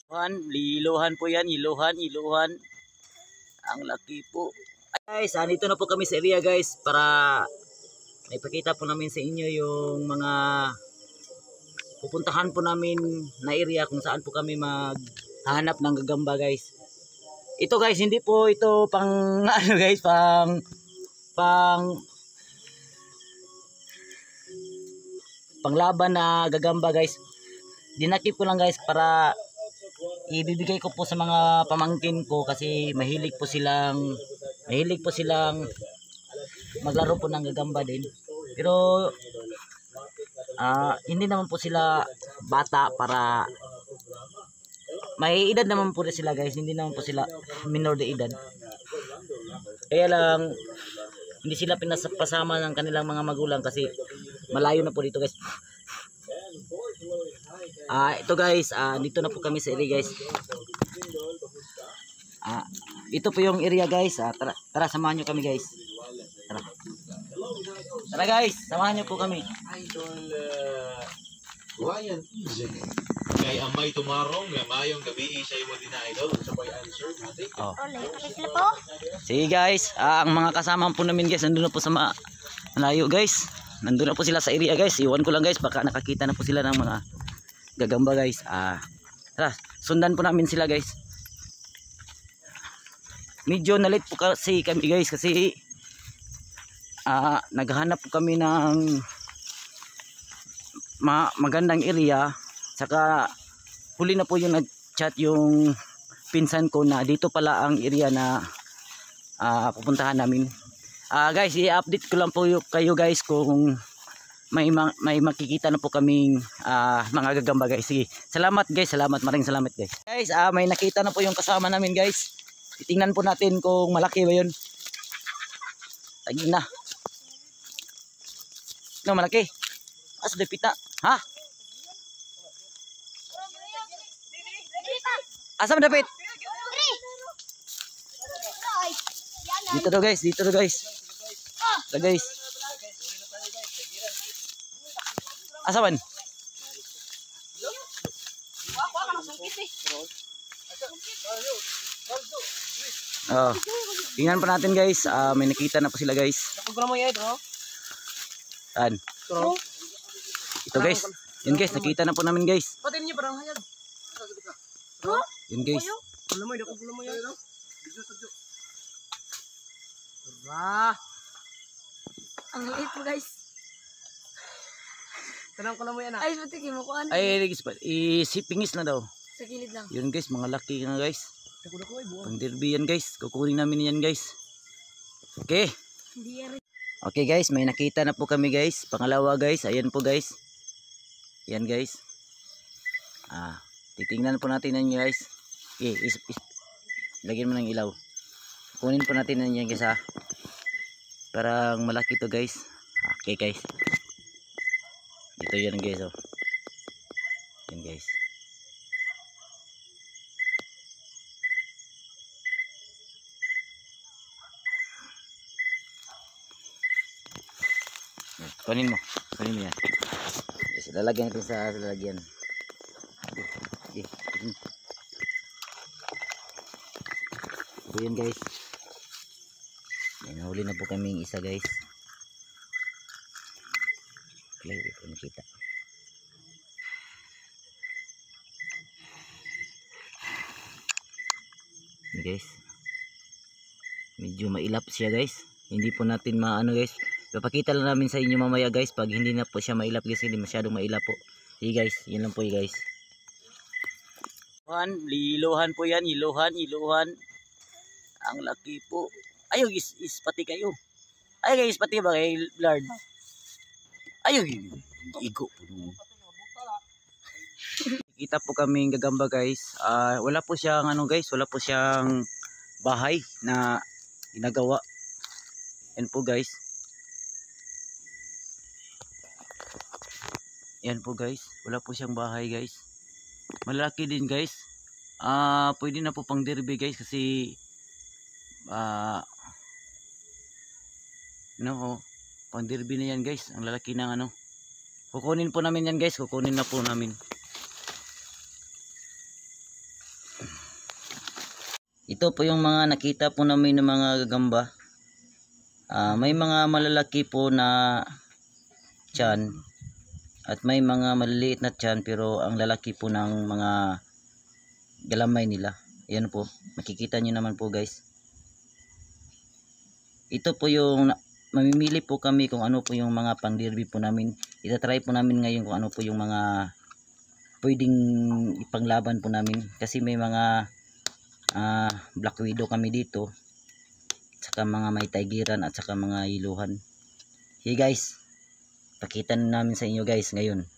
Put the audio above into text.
Liluhan po yan, iluhan. Ang laki po. Guys, nandito na po kami sa area guys para ipakita po namin sa inyo yung mga pupuntahan po namin na area kung saan po kami maghahanap ng gagamba guys. Ito guys, hindi po ito pang ano guys, panglaban na gagamba guys. Dinakip ko lang guys para ibibigay ko po sa mga pamangkin ko kasi mahilig po silang maglaro po ng gagamba din. Pero hindi naman po sila bata, para may edad naman po sila guys, hindi naman po sila minor de edad. Kaya lang hindi sila pinapasama ng kanilang mga magulang kasi malayo na po dito guys. Ito guys, dito na po kami sa area guys. Ito po yung area guys. Tara samahan nyo kami guys. Tara guys, samahan nyo po kami. Ryan Easy. Kay amay tumarong, mayong gabi sa iyo din na idol. Sabay answer natin. Sige guys, ang mga kasama po namin guys, nandun na po sa malayo guys. Nandun na po sila sa area guys. Iwan ko lang guys, baka nakakita na po sila ng mga gagamba guys. Tara, sundan po namin sila guys. Medyo na late po kasi kami guys kasi naghahanap po kami ng magandang area. Saka huli na po yung nag-chat yung pinsan ko na dito pala ang area na pupuntahan namin. Guys, i-update ko lang po kayo guys kung may makikita na po kaming mga gagamba guys. Sige, salamat guys, maraming salamat guys. Guys, may nakita na po yung kasama namin guys. Titingnan po natin kung malaki ba yun. Tagin na. No, malaki. As depita. Ha? Asam dapit? Dito daw guys, Ito guys. Asaban? Tingnan pa natin guys. May nakita na po sila guys. Saan? Ito guys. Yun guys, nakita na po namin guys. Yun guys. Ang liit mo guys. Tanong ko lang mo yan Ay, patiki mo kuan. Ay, isipingis na daw. Sa kilid lang. Yun guys, mga laki na guys. Pang derby yan guys. Kukunin namin yan guys. Okay. Okay guys, may nakita na po kami guys. Pangalawa guys, ayan po guys. Yan guys. Titingnan po natin yan guys. Lagyan mo ng ilaw. Kunin po natin yan guys ha. Parang malaki to guys. Okay guys. Ito yan guys oh. Yan guys. Kunin mo yan. Yes, lalagyan natin sa lalagyan. Ito yan guys. Nahuli na po kaming isa guys. Hindi ko nakita. Guys, medyo mailap siya guys. Hindi po natin maano guys. Papakita lang namin sa inyo mamaya guys pag hindi na po siya mailap guys. Hindi masyadong mailap po. Sige guys, yun lang po guys. Liluhan po yan, iluhan. Ang laki po. Ayaw ispati kayo. Ayaw ispati ba kay Lord? Ayaw igo po. Kita po kaming gagamba guys. Wala po siyang wala po siyang bahay na ginagawa. Yan po guys. Yan po guys. Wala po siyang bahay guys. Malaki din guys. Pwede na po pang derby guys kasi pang derby na yan guys. Ang lalaki ng kukunin po namin yan guys. Kukunin na po namin. Ito po yung mga nakita po namin ng mga gagamba. May mga malalaki po na tiyan at may mga maliliit na tiyan, pero ang lalaki po ng mga galamay nila. Ayan po, makikita nyo naman po guys. Ito po yung mamimili po kami kung ano po yung mga pang derby po namin. Itatry po namin ngayon kung ano po yung mga pwedeng ipanglaban po namin, kasi may mga Black Widow kami dito, saka mga may tigeran at saka mga iluhan. Hey guys, pakita namin sa inyo guys ngayon.